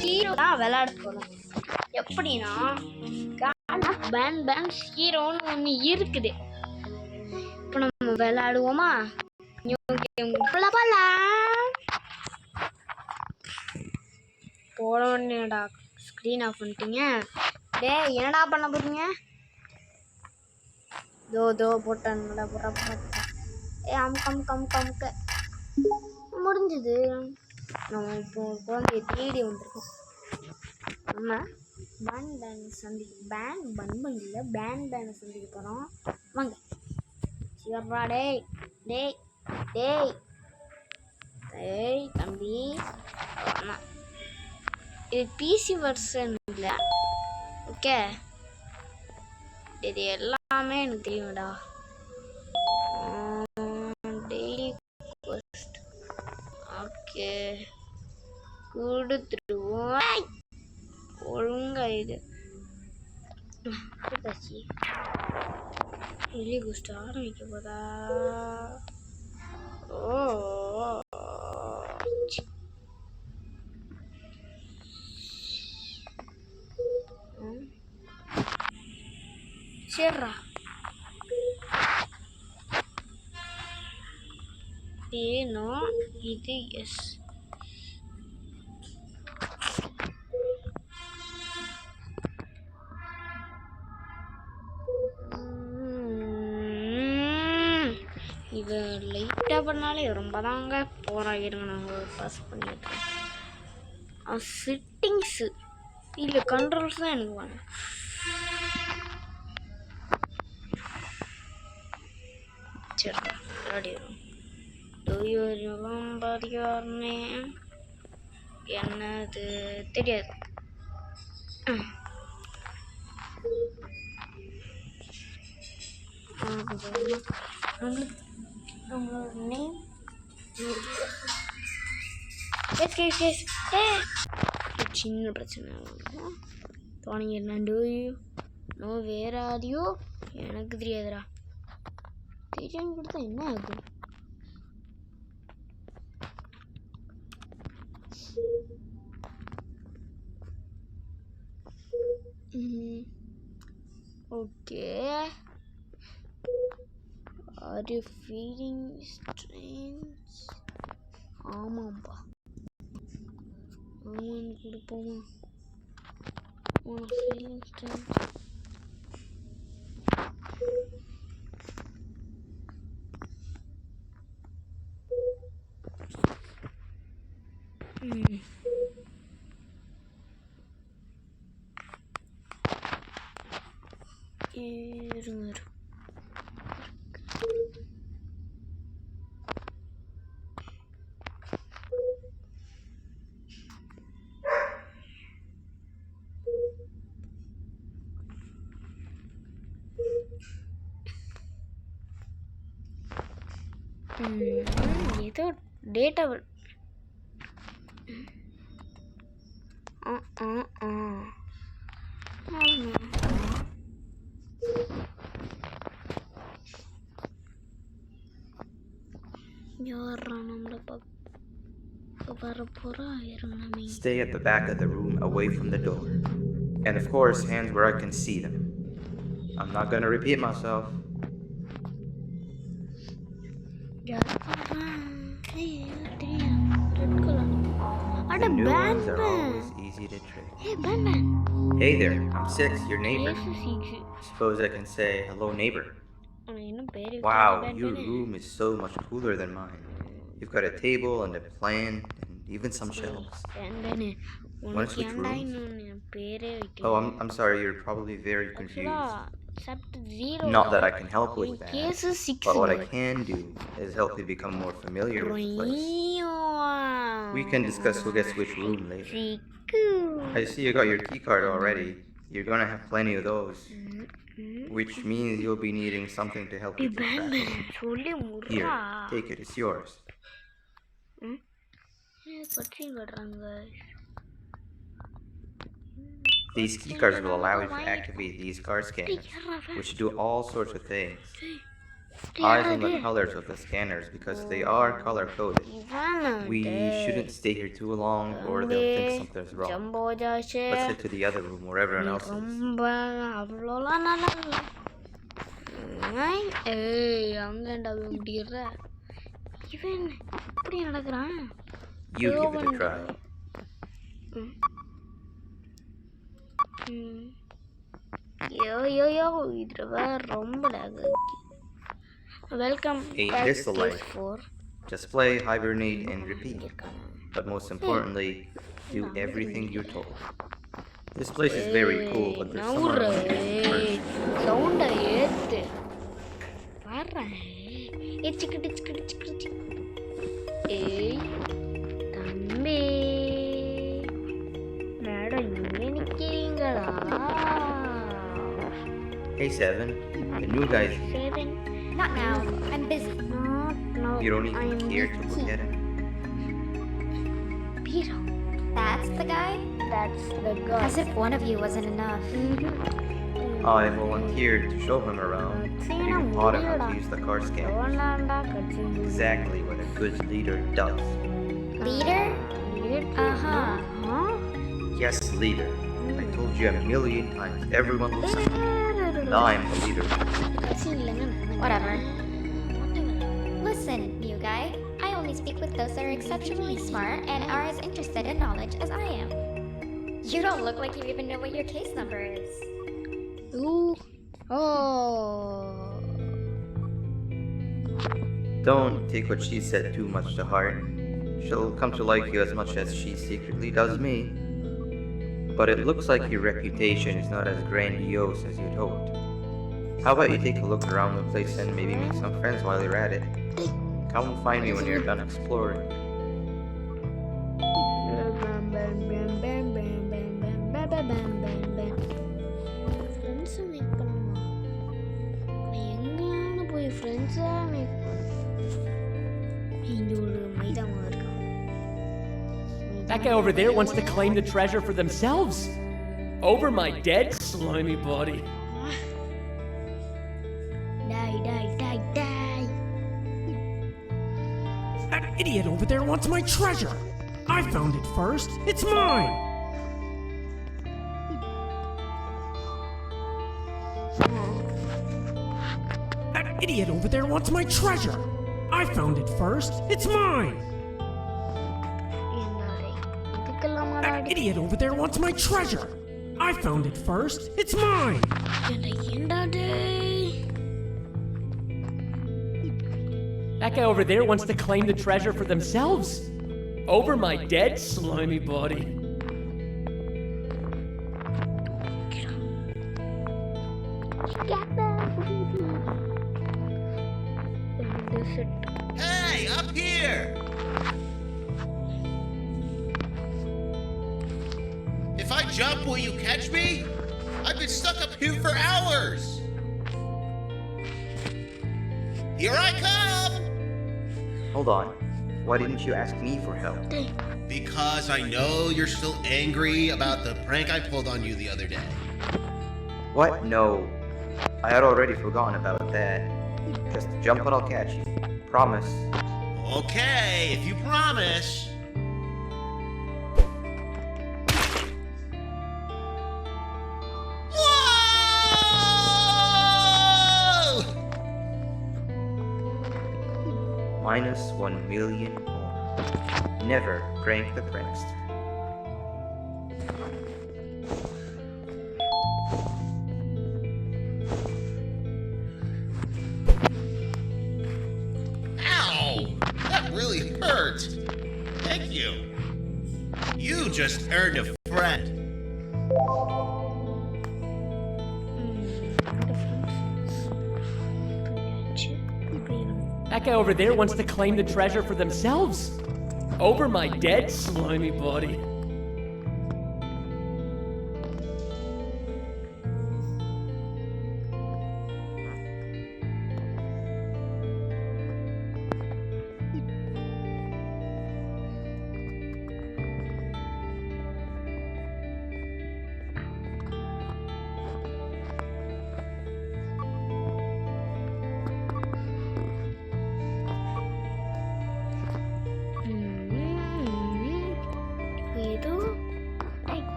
Hero தான் விளையாட போறோம். எப்படின்னா பேன் ஹீரோன்னு ஒன்று இருக்குது. இப்போ நம்ம விளையாடுவோமா? போட உடனேடா ஸ்க்ரீன் ஆஃப் பண்ணிட்டீங்க. என்னடா பண்ண போறீங்க? தோ போட்டானுங்கடா போட்டா அமுக்க முடிஞ்சது. நம்ம இப்போ குழந்தைய தேடி வந்திருக்கோம். நம்ம பேன் சந்திக்க போகிறோம். வாங்க சிவப்பா. டேய் தம்பி, இது பிசி வெர்ஷன் இல்லை. ஓகே, இது எல்லாமே எனக்கு தெரியும்டா. டெய்லி ஓகே கொடுத்துருவோம். ஒழுங்கா இது வெளியே குஸ்ட் ஆரம்பிக்க போதா? சரிடா, ஏனோ இது எஸ். இது லைட்டாக பண்ணாலே ரொம்ப தாங்க போராகிருங்க. நாங்கள் பாஸ் பண்ணிட்டுருக்கோம். செட்டிங்ஸு இல்லை கண்ட்ரோல்ஸ் தான் எனக்கு வேணும். சரிடா விளையாடிடுவோம். என்னது தெரியாது. நம்மளோட நேம் சின்ன பிரச்சனை. தோணிங்க என்ன நோ வேற ஆதியோ எனக்கு தெரியாதுடா. தெரியும் கொடுத்தா என்ன ஆகுது? Okay, are you feeling strange? ஆமாம்பா, ஆமான்னு கொடுப்போமா? feeling strange. ஏதோ data Stay at the back of the room, away from the door. And of course, hands where I can see them. I'm not going to repeat myself. The new ones are always easy to trick. Hey, Ben. Hey there, I'm Six, your neighbor. Suppose I can say, hello, neighbor. Wow, your room is so much cooler than mine. You've got a table and a plant and even some shelves. Want to switch rooms? Oh, I'm sorry, you're probably very confused. Not that I can help with that, but what I can do is help you become more familiar with the place. We can discuss who gets which room later. I see you got your key card already. You're gonna have plenty of those. Which means you'll be needing something to help you get back. Here, take it, it's yours. These keycards will allow you to activate these card scanners, which do all sorts of things. eyes on the colors of the scanners because they are color coded. We shouldn't stay here too long or they'll think something's wrong. Let's head to the other room where everyone else is. ரொம்ப அவ்வளோலாம் நல்லா இல்லை. ஏய் அங்கேண்டா முடிகிற இவன் இப்படி நடக்கிறான். You give it a try. யோ இதுல வேற ரொம்ப lag ஆகி. Welcome back to PS4. Just play, hibernate, and repeat. But most importantly, do everything you're told. This place is very cool, but there's someone around here. Sound ஏத்து. வரேன். சிக்கிட்டு. ஏய் தம்பி. Madam இங்கே நிக்கிறீங்களா? Hey Seven, the new guy's here. Seven. Not now. I'm busy. Not now. You don't even care to look at him. Peter. That's the guy? That's the guy. As if one of you wasn't enough. I volunteered to show him around. You can taught him how to use the car scan. Exactly what a good leader does. Leader? Uh-huh. Yes, leader. I told you a million times. Everyone looks like me. Now I'm the leader. Whatever. Listen, new guy. I only speak with those that are exceptionally smart and are as interested in knowledge as I am. You don't look like you even know what your case number is. Ooh. Oh. Don't take what she said too much to heart. She'll come to like you as much as she secretly does me. But it looks like your reputation is not as grandiose as you'd hoped. How about you take a look around the place and maybe make some friends while you're at it? Come find me when you're done exploring. That guy over there wants to claim the treasure for themselves. Over my dead, slimy body. Die. That idiot over there wants my treasure. I found it first. It's mine. That idiot over there wants my treasure. I found it first. It's mine. That idiot over there wants my treasure. I found it first. It's mine. That guy over there wants to claim the treasure for themselves. Over my dead, slimy body. Hey, up here! If I jump, will you catch me? I've been stuck up here for hours! Here I come! Hold on. Why didn't you ask me for help? Because I know you're still angry about the prank I pulled on you the other day. What? No. I had already forgotten about that. Just jump and I'll catch you. Promise. Okay, if you promise. Whoa! Minus 1 million more. Never prank the prankster. Ow! That really hurt. Thank you. You just earned a friend. That guy over there wants to claim the treasure for themselves. Over my dead, slimy body. ஏதோ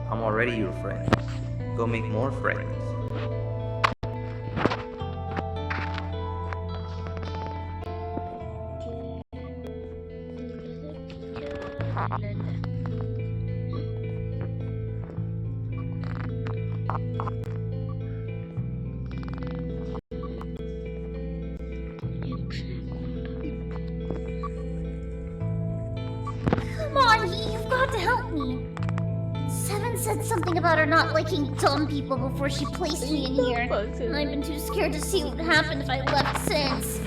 I'm already your friend. Go make more friends. Come on, you've got to help me. Seven said something about her not liking dumb people before she placed me in here. And I've been too scared to see what would happen if I left since.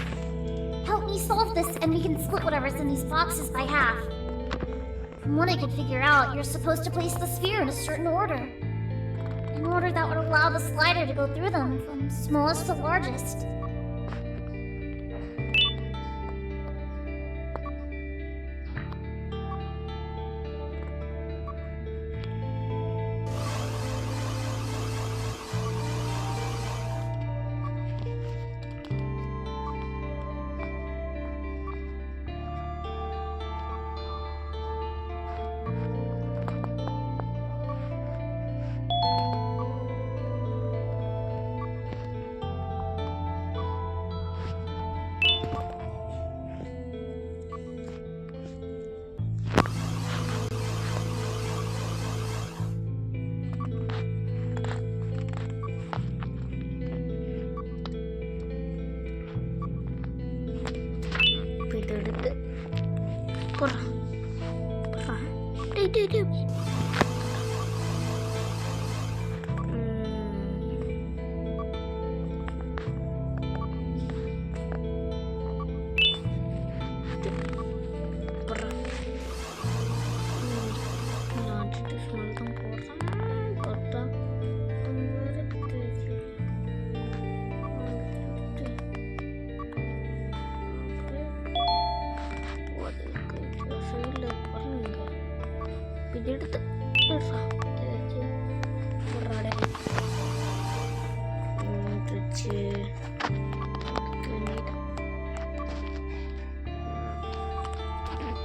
Help me solve this and we can split whatever's in these boxes by half. From what I could figure out, you're supposed to place the sphere in a certain order. An order that would allow the slider to go through them, from smallest to largest. எடுத்து போடுறான் டேய் டேய் டேய்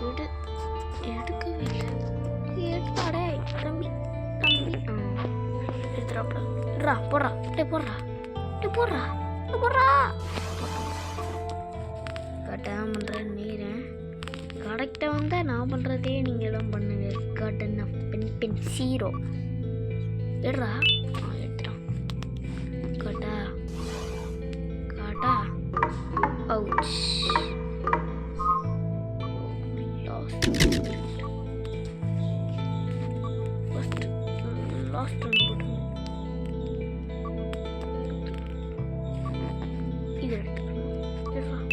எடுத்து எடுக்கவே இல்லை எடுத்தாடே தம்பி தம்பி எடுத்துடா போடுறா டே போடுறா டே போடுறா போடுறா கரெக்டாக பண்ணுறேன் நீரேன் கரெக்டாக வந்தால் நான் பண்ணுறதே நீங்கள் தான் பண்ணுங்க கட்டன பென் 0 எடுறா எடுத்துட்டான் காட்டா காட்டா அவுச் லாஸ்ட் ஒன் போட்டு இது எடுத்துக்கணும்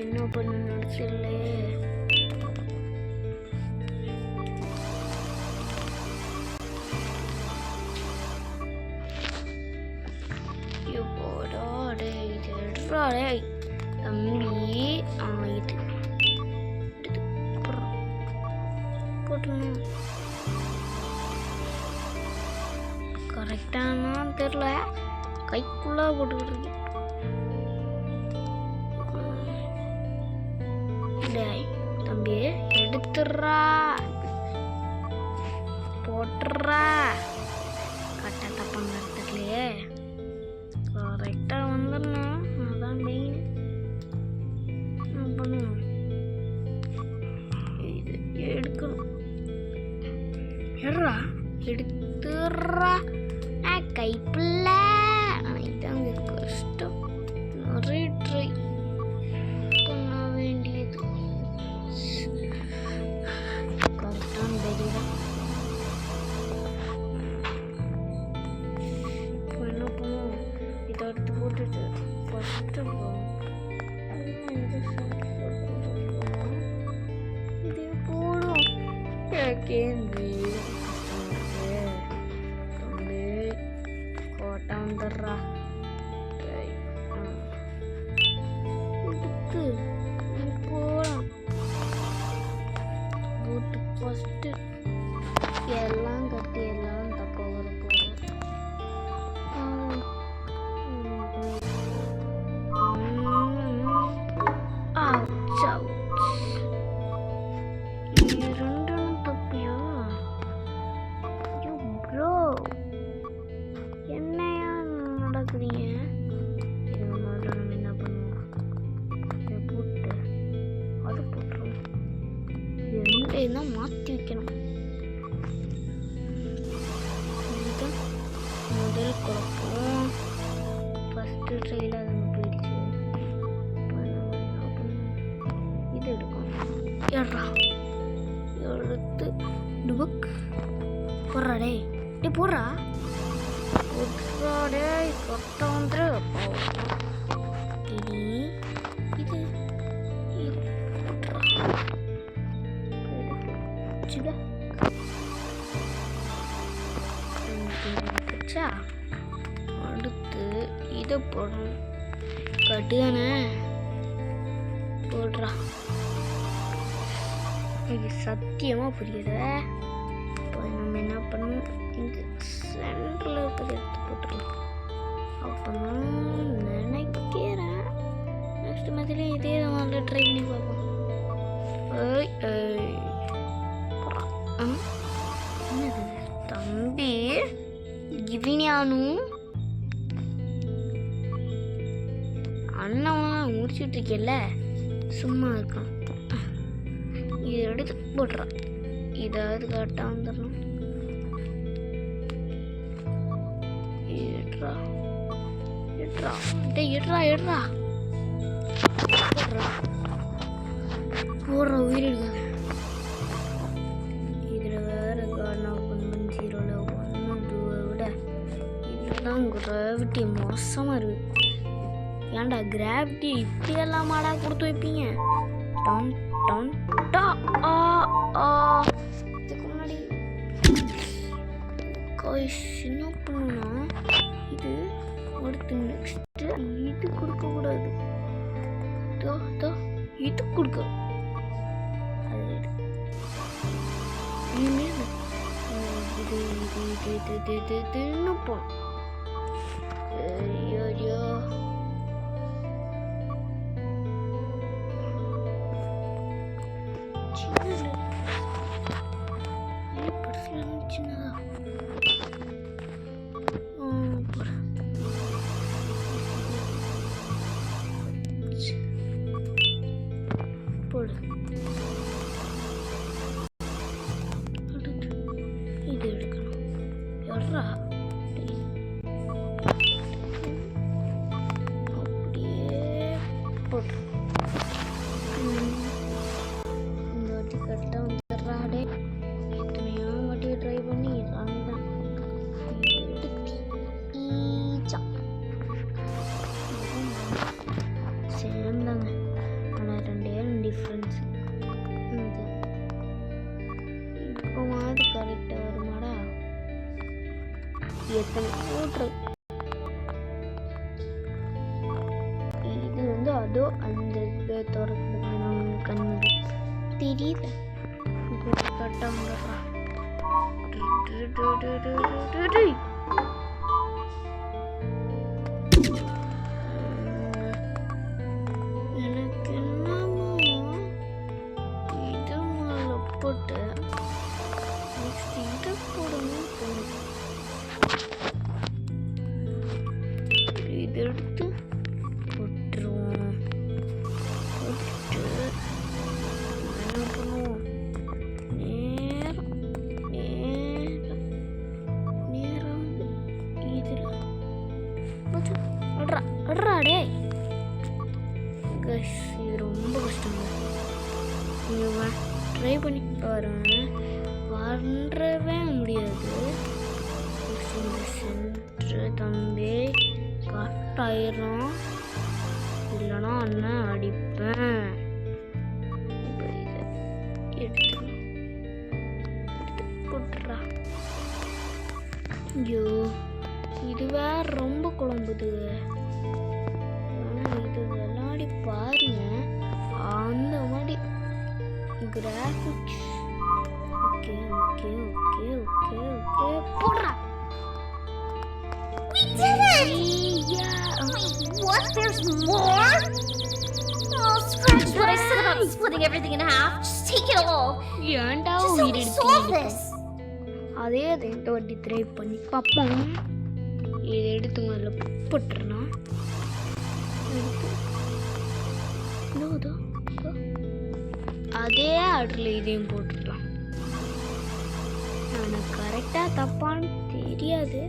என்ன பண்ண நினைச்சில்லே தம்பி இது போட்டு கரெக்டானான்னு தெரில கைக்குள்ளே போட்டுக்கிட்டு இருக்கேன் டேய் தம்பி எடுத்துடுறா போட்டுறா கரெக்டாக தப்பாங்க இடத்துலையே கரெக்டாக வந்துடணும் அதான் மெயின் பண்ணுவோம் இது எடுக்கணும் எடுறா எடுத்துடுறா கைப்பில்ல இதாங்க கஷ்டம் நிறைய ட்ரை பண்ண வேண்டியது கரெக்டான தெரியல இப்போ என்ன பண்ணுவோம் இதை எடுத்து போட்டுட்டு ஃபஸ்ட்டு இது போடும் கேந்தி தம்பி கோட்டை வந்துடுறா எடுத்து போகலாம் போட்டு ஃபஸ்ட்டு எல்லாம் கட்டி எல்லாம் தப்ப வர போகிறோம் குழப்பம். ஃபஸ்ட்டு ட்ரையில் அது போயிடுச்சு. இது எடுக்கும். ஏறா எடுத்து டுபுக் போடுறா டேய். டே போடுறா போடுறா டேய். கொட்டை வந்துரு. இது இது இது போடுறா. சிதா அடுத்து இதை போடணும். கட்டுதானே போடுறா. இது சத்தியமாக புரியுது. இப்போ நம்ம என்ன பண்ணணும், இந்த சென்டரில் இருக்கிற எடுத்து போட்டுடலாம். அப்போ நான் நினைக்கிறேன் நெக்ஸ்ட் மந்த்லேயும் இதே மாதிரி ட்ரை பண்ணி பார்ப்போம். ஏய் ஏய் என்னது தம்பி கிவினியானு அண்ணன் முடிச்சுட்டு இருக்கேல்ல, சும்மா இருக்கான். இதை எடுத்து போட்டுறான். இதாவது கரெக்டாக வந்துடணும். எடுறா எடுறா டேய் எடுறா எடுறா போடுறா போடுற உயிர் எடுக்காங்க. இதில் வேறு காரணம் 1.0ல 1.2 விட இதுதான் கிராவிட்டி மோசமாக இருக்குது. ஏன்டா கிராவிட்டி இப்படியெல்லாம் மாடா கொடுத்து வைப்பீங்க? டான் டான் டா ஆ ஆ. இதுக்கு முன்னாடி என்ன பண்ணணும்னா இது அடுத்து நெக்ஸ்ட்டு இது கொடுக்கக்கூடாது. இது கொடுக்க அது இனிமேல் இது இது இது இது இது இது இதுன்னு போகணும். ஐயோ போடு. அடுத்து இது எடுக்கணும். எட்ரா அப்படியே போட்டு இந்த வாட்டி கரெக்டாக வந்துடுறாடே. எத்தனையோ வாட்டி ட்ரை பண்ணி அதுதான் சேம் தாங்க. ஆனால் 2 டிஃப்ரென்ஸ். இப்போ மாதிரி கரெக்டாக வருமாடா? எத்தனை ஓட்டுறது இது வந்து அதோ அந்த இதை திறக்கிறது கண்மதி தெரியல. இப்போ கரெக்டாக வந்துடுறா. எனக்கு என்னமோ இது மேலே போட்டு நெக்ஸ்ட் இதை போடணும் தோணுது. இது எடுத்து போட்டுருவோம். போட்டு என்ன பண்ணுவோம், நேரம் நேரம் நேரம் இதில் அட்ரா அட்ரா டே. கைஸ் இது ரொம்ப கஷ்டங்க. நீங்கள் ட்ரை பண்ணி பாருங்க, வரவே முடியாது. இந்த சென்ட்ரு தம்பி கட்டாயிரும், இல்லைனா அண்ணன் அடிப்பேன். இப்போ இதை எடுத்து போட்டுறா. ஐயோ இது வேற ரொம்ப குழம்புது. இது விளையாடி பாருங்க, அந்த மாதிரி graphics. Okay okay okay okay okay போடுறா. We did it! Yeah. Wait, what? There's more? Oh, scratch what I said about splitting everything in half. Just take it all. ஏன்டா Just help உயிர் me solve எடுத்து this. அதே இந்த வாட்டி try பண்ணி பார்ப்போம். இதை எடுத்து முதல்ல போட்டுறணும். எடுத்து அதே ஆர்டரில் இதையும் போட்டுடலாம். எனக்கு கரெக்டாக தப்பான்னு தெரியாது.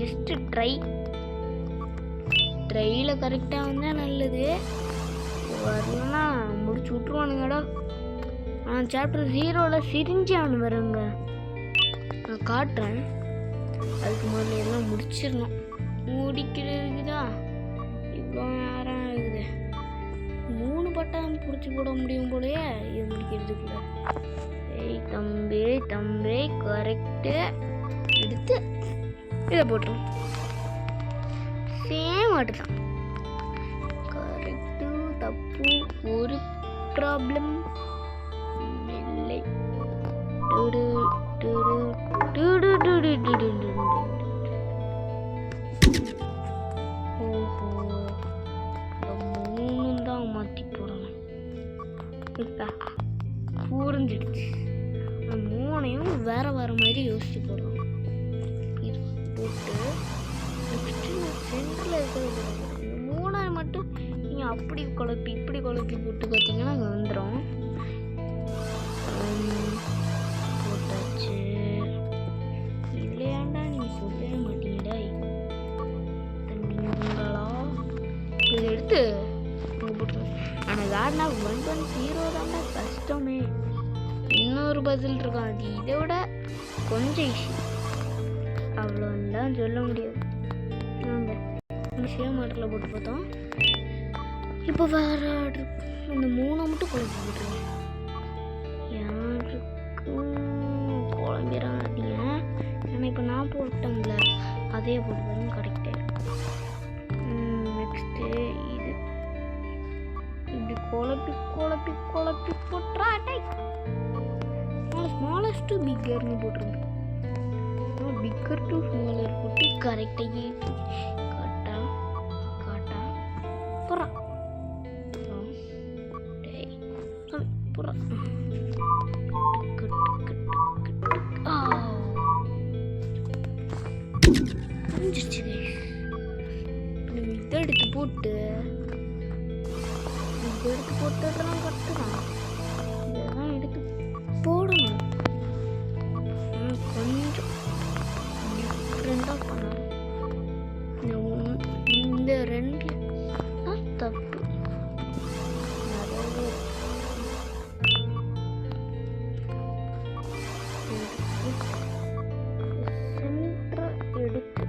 ஜஸ்ட் ட்ரையில் கரெக்டாக வந்தால் நல்லது. வரலன்னா முடிச்சு விட்ருவானுங்கடா. சாப்டர் 0ல் சிரிஞ்சு அவனு வருங்க. நான் காட்டுறேன். அதுக்கு முதல்ல எல்லாம் முடிச்சிடணும். முடிக்கிறதுக்கு தான் இவ்வளோ நேரம் ஆகுது. 3 பட்டம் பிடிச்சி போட முடியும் போலயே இது முடிக்கிறதுக்குள்ள. ஏய் தம்பி கரெக்டு எடுத்து இதை போட்டுரும். சேம் ஆட்டு தான். கரெக்டு தப்பு ஒரு ப்ராப்ளம் இல்லை. ஓஹோ, 3 தான் மாற்றி போடணும். புரிஞ்சிடுச்சு. 3ஐயும் வேற மாதிரி யோசிச்சு போடுறோம். இது போட்டு சென்டரில் இருக்கிறது 3 மட்டும் நீங்கள் அப்படி குழப்பி இப்படி குழப்பி போட்டு பார்த்தீங்கன்னா அங்கே வந்துடும். போட்டாச்சு. இல்லையாண்டா நீங்கள் சொல்லவே மாட்டீங்கடா தம்பிங்களா. இதை எடுத்து அங்கே போட்டுருங்க. ஆனால் கார்டனா 110 தான்டா கஷ்டமே. இன்னொரு பசில் இருக்கும். அது இதை விட கொஞ்சம் ஈஸி. அவ்வளோதான் சொல்ல முடியாது. சேம் ஆர்டரில் போட்டு பார்த்தோம். இப்போ வேறு ஆர்டர் இந்த 3 மட்டும் குழம்பு போட்டுருங்க. யாருக்கும் குழம்பிடாதீங்க. ஏன்னா இப்போ நான் போட்டேன்ல அதே போட்டு பாருங்க கரெக்டாக. நெக்ஸ்ட்டு இது இப்படி குழப்பி போட்டுறா. ஸ்மாலஸ்ட் டு பிக்கர்னு போட்டுருங்க. பிக்கர் டு ஸ்மாலர் போட்டு கரெக்டாக புறா புறா புரிஞ்சிச்சு. இதை எடுத்து போட்டுறலாம். கட்டுறான் இதெல்லாம் எடுத்து போடணும். கொஞ்சம் டிஃப்ரெண்டாக பண்ணணும். இந்த 2 தப்பு நிறைய சென்டர் எடுத்து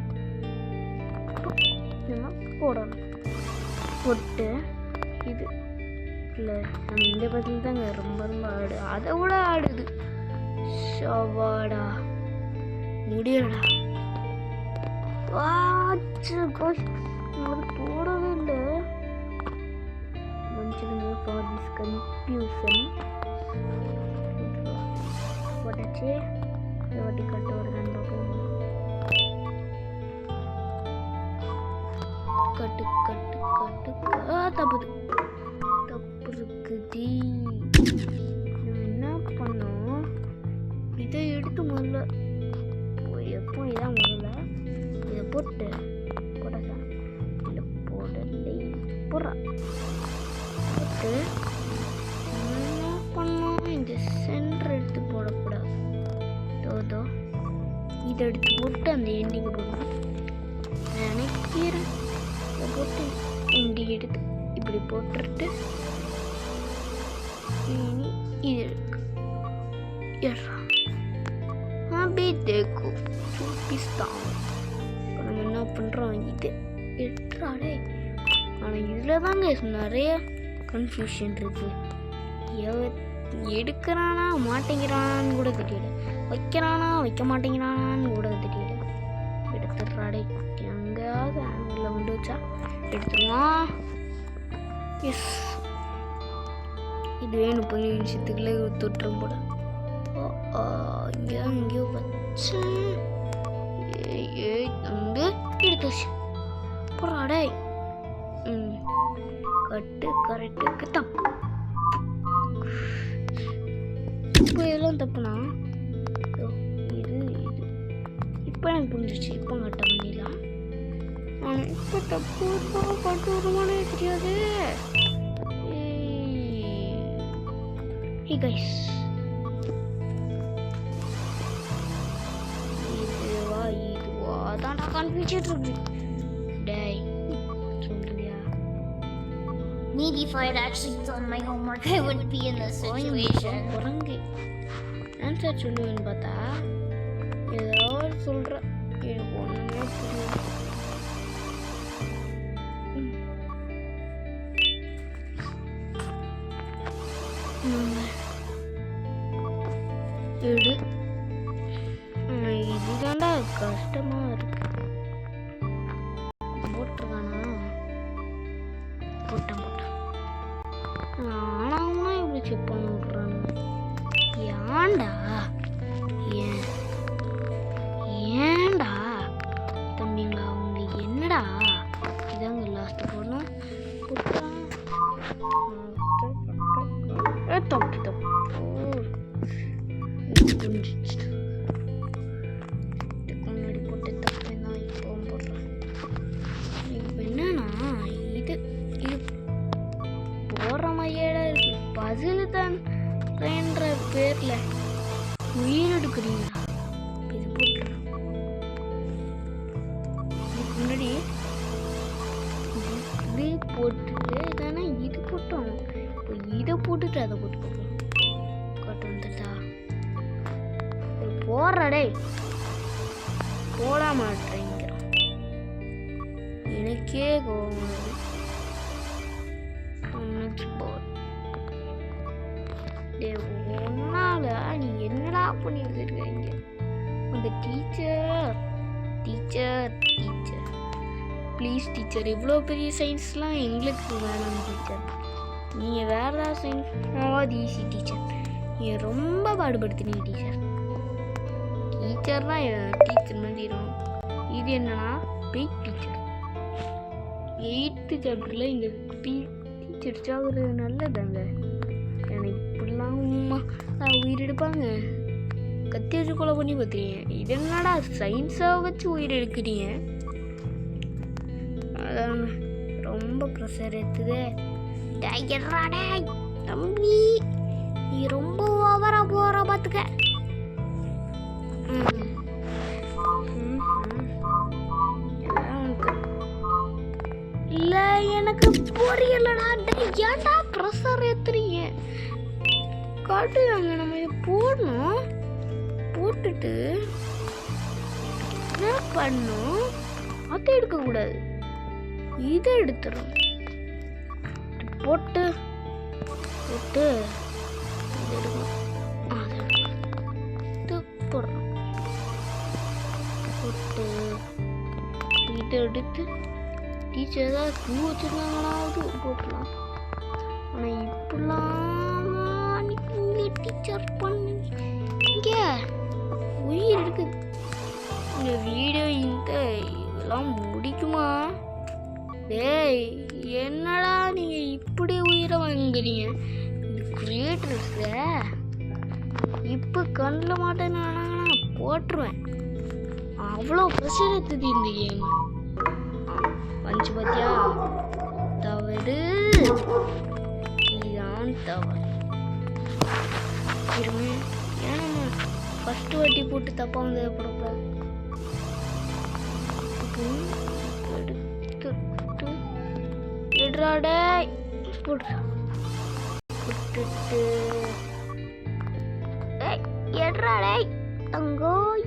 போடணும். போட்டு இது இல்லை இந்த பதில் தாங்க ரொம்ப ஆடு. அதை விட ஆடுது. ஷவாடா முடியலடா. வாச்சு கோஷ் போடவே இல்லை. மன்னிச்சிடுங்க ஃபார் திஸ் கன்ஃபியூஷன். போட்டாச்சு. வாட்டி கட்டு வருதான்னு பார்ப்போம். கட்டு தப்பு இருக்குது. என்ன பண்ணோம்? இதை எடுத்து முதல்ல எப்போ இதான் முதல்ல இதை போட்டு போடலாம். இல்லை போடலை போடுறா போட்டு என்ன பண்ணோம்? இந்த சென்டர் எடுத்து போடக்கூடாது. தோதோ இதை எடுத்து போட்டு அந்த எண்டிங்கை போடணும் நினைக்கிறேன். இதை போட்டு எண்டிங் எடுத்து இப்படி போட்டுட்டு இனி இது இருக்கு. अभी देखो चूपिस्तान. இப்போ நம்ம என்ன பண்ணுறோம்? இது எட்ராடே. ஆனால் இதில் தாங்க நிறைய கன்ஃபியூஷன் இருக்குது. எடுக்கிறானா மாட்டேங்கிறானான்னு கூட தெரியல. வைக்கிறானா வைக்க மாட்டேங்கிறானான்னு கூட தெரியல. எடுத்துடுறாடே. எங்கேயாவது ஆங்கிளில் கொண்டு வச்சா எடுத்துருவான். எஸ் இதுவே 30 நிமிஷத்துக்குள்ளே தொட்டுரும் போட. எங்கேயோ வச்சு தம்பி எடுத்து வச்சு போறாடே. கட்டு கரெக்டுக்கு தப்பு. இப்போ எல்லாம் தப்புனா இது இப்போ எனக்கு புரிஞ்சிச்சு. இப்போ கட்ட பண்ணிடலாம். ஆனால் இப்போ தப்பு கட்டு வருமானே தெரியாது. Hey guys, இதுவா தாண்டா கன்ஃபியூஸ்ட் இருக்கு. டேய் சொல்றியா? Maybe if I had actually done my homework, I wouldn't be in this situation. குரங்கு ஆன்சர் சொல்லுவேன்னு பார்த்தா ஏதோ சொல்ற. எனக்கு ஒண்ணுமே புரியல. எடு. இதுதான்டா கஷ்டமா இருக்கு. போட்டிருக்கானா? போட்டான். ஆனாவுமா இப்படி செக் பண்ண விட்றானுங்க. ஏன்டா? ஏன்டா தம்பிங்க அவங்க என்னடா? இதாங்க லாஸ்ட் போடணும். தப்பு புரிஞ்சிச்சு. முன்னாடி போட்டு தப்பு தான் இப்போ போடுறேன். இப்போ என்னன்னா இது போடுற மாதிரியே இருக்கு. பசில் தான்ன்ற பேர்ல உயிர் எடுக்கிறீங்களா? இது போட்டுறேன். இதுக்கு முன்னாடி இது போட்டுட்டு தானே இது போட்டோம். இப்போ இதை போட்டுட்டு அதை போட்டு பார்ப்போம். கட்டு வந்துட்டா போடுறடே போட மாட்டேங்கிறான். எனக்கே கோவம் வருது. ஒன்னால நீ என்னடா பண்ணி வச்சிருக்கீங்க? அந்த டீச்சர் ப்ளீஸ் டீச்சர், இவ்வளோ பெரிய சயின்ஸ்லாம் எங்களுக்கு வேணாம் டீச்சர். நீங்கள் வேற ஏதாவது சயின்ஸ் அது ஈஸி டீச்சர். நீங்கள் ரொம்ப பாடுபடுத்துனீங்க டீச்சர். டீச்சர்னா டீச்சர் மந்திரம். இது என்னன்னா பெயிட் டீச்சர். 8th சாப்டரில் இந்த டீச்சர் சாகுறது நல்லதாங்க. எனக்கு இப்படிலாம் உயிரெடுப்பாங்க. கத்தி வச்சு கொலை பண்ணி பார்த்துறீங்க. இது என்னடா சயின்ஸாக வச்சு உயிர் எடுக்கிறீங்க? அதான் ரொம்ப ப்ரெஷர் எடுத்துது. தம்பி நீ ரொம்ப ஓவரா போற பார்த்துக்க. இல்ல எனக்கு புரியலடா. ஏன்டா ப்ரெஷர் ஏத்துறீங்க? காட்டுவாங்க. நம்ம இதை போடணும். போட்டுட்டு என்ன பண்ணும்? அதை எடுக்கக்கூடாது. இதை எடுத்துடும். போட்டு இதை எடுக்கணும். இது போடுறோம். போட்டு இதை எடுத்து டீச்சர் ஏதாவது பூ வச்சுருந்தாங்களாவது போட்டலாம். ஆனால் இப்படிலாம் இங்கே டீச்சர் பண்ணி இங்கே உயிர் எடுக்குது. இந்த வீடியோ இதெல்லாம் முடிக்குமா? டேய் என்னடா நீங்கள் இப்படி உயிரை வாங்குறீங்க? இது கிரியேட்டர்ஸ இப்போ கண்ணில் மாட்டேன்னு நான் போட்டுருவேன். அவ்வளோ ப்ரெஷர் எடுத்தது இந்த கேம். பஞ்சு பார்த்தியா? தவறு. இதுதான் தவறு. இருங்க, ஏன் நம்ம ஃபஸ்ட்டு வாட்டி போட்டு தப்பாக வந்ததை போடக்கூடாது. எடுத்துட்டு எடுறாடே போட்டு போட்டுட்டு எடுறாடே தங்கோய்.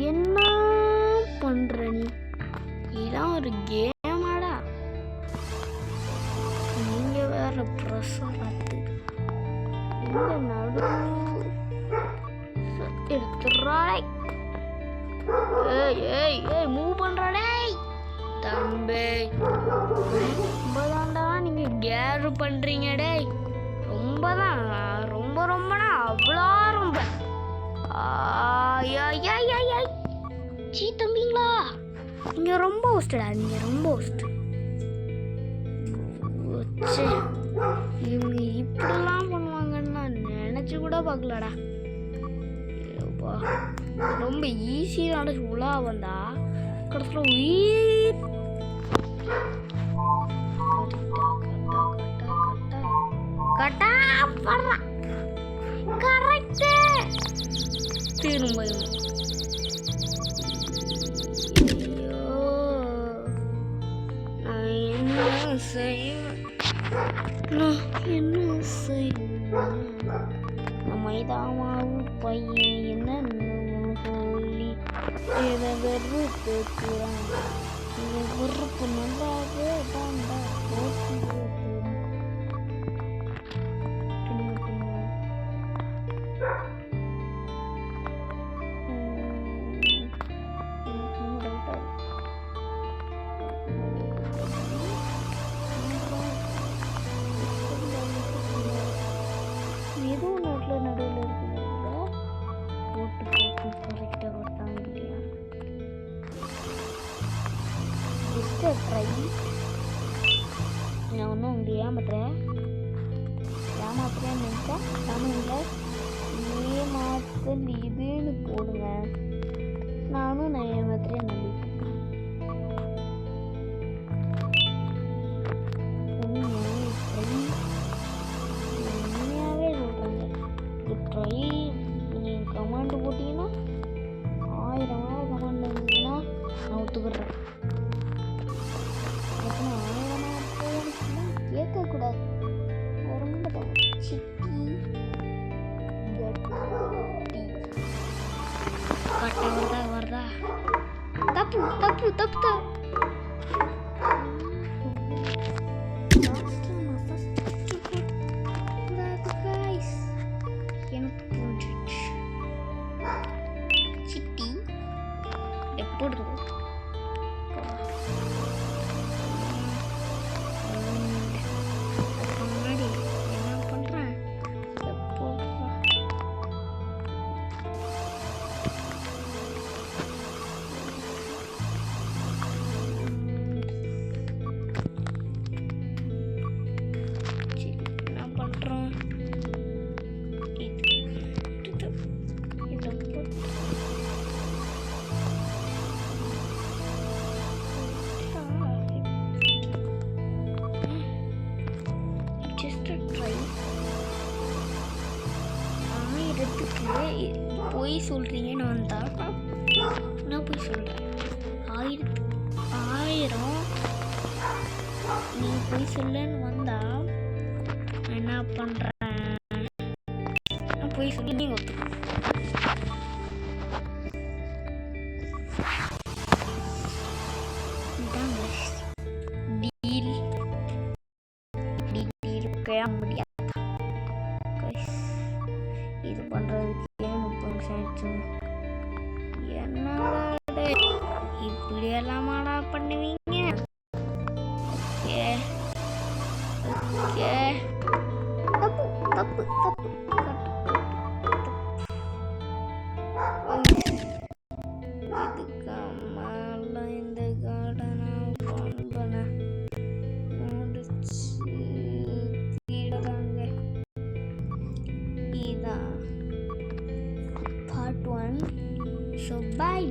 என்ன பண்ற நீ? இதான் ஒரு கேமாடா? நீங்க வேற ப்ரெஷர் ஆத்து. இந்த நடு எடுத்துறாடே. ஏய் மூவ் பண்றாடே தம்பி. ரொம்பதான்டா நீங்க கேர் பண்றீங்க டேய். ரொம்பதான் ரொம்பனா அவ்வளோ ரொம்ப. சீ தம்பிங்களா, நீங்க ரொம்ப ஒஸ்டடா. நீங்க ரொம்ப ஒஸ்ட். இவங்க இப்படிலாம் பண்ணுவாங்கன்னு நான் நினைச்சு கூட பார்க்கலடா. ரொம்ப ஈஸியான உலா வந்தா கடைசியில் உயிர் கட்டா பண்ணலாம். கரெக்ட். பெரும் பயம். ஐயோ, நான் என்ன செய்வேன்? மைதா மாவு பையன் என்னன்னு சொல்லி இதை வெறுப்புறான். இந்த வெறுப்பு நல்லாவே தாண்டா போட்டு எதுவும் நடுவில் இருக்குதுல போட்டு கரெக்டாக கொட்டாங்க இல்லையா? Just try. நான் ஒன்றும் உங்களை ஏமாத்துறேன் நினச்சா நானும் இல்லை. ஏமாத்தல் இதுன்னு போடுங்க. நானும் நான் ஏமாத்துறேன் நம்பி. உண்மையாகவே சொல்கிறாங்க. இது ட்ரை. நீங்கள் கமாண்டு போட்டிங்கன்னா 1000 கமாண்ட் இருந்ததுன்னா நான் ஒத்துக்கிறேன். அதுக்குன்னு 1000 போச்சுன்னா கேட்கக்கூடாது. ரொம்ப சிட்டி கரெக்டாக வருதா? தப்பு தப்பு தப்பு தான். எனக்கு புரிஞ்சிச்சு. சிட்டி எப்படி முன்னாடி என்ன பண்றேன்? பொய் சொல்றீங்கன்னு வந்தா நான் பொய் சொல்றேன். 1000 நீ பொய் சொல்லன்னு வந்தா நான் என்ன பண்றேன்? நான் பொய் சொல்லி நீங்க முடியாது. இது பண்றதுக்கு 30 நிமிஷம் ஆயிடுச்சு. என்னடா இப்படி எல்லாமாடா பண்ணுவீங்க? Okay okay. தப்பு தப்பு தப்பு. இதுக்கு மேல இந்த கார்டனை பண்ண முடிச்சு கீழதாங்க. இதான் part 1. So bye.